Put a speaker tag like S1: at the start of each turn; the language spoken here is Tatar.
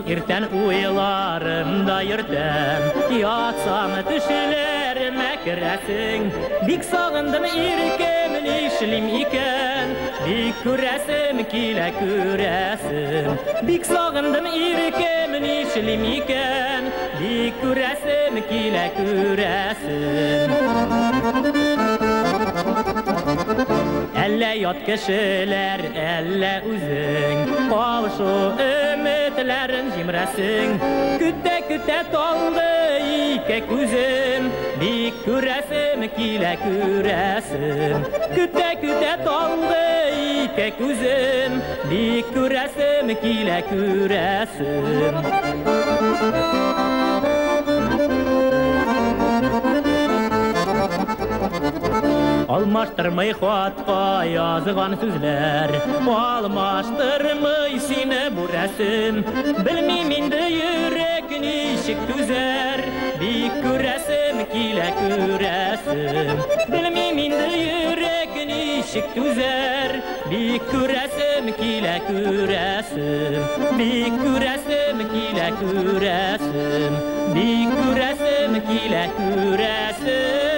S1: irten uylarımda yırtem yatsam düşlerime kiresin bik sağındım irkemin işlim iken bik küresim kile küresim bik sağındım irkemin işlim iken bik küresim kile küresim Elle yat kişiler, elle uzun Kavşu ümitlerin cimresin Kütte kütte taldı ike kuzum Bir küresim kile küresim Kütte kütte taldı ike kuzum Bir küresim kile küresim Almaştırmay xatqa yazılan sözler Almaştırmay seni bu resim Bilmim indi yürek nişik tüzer Bir küresim kile küresim Bilmim indi yürek nişik tüzer Bir küresim kile küresim Bir küresim kile küresim Bir küresim kile küresim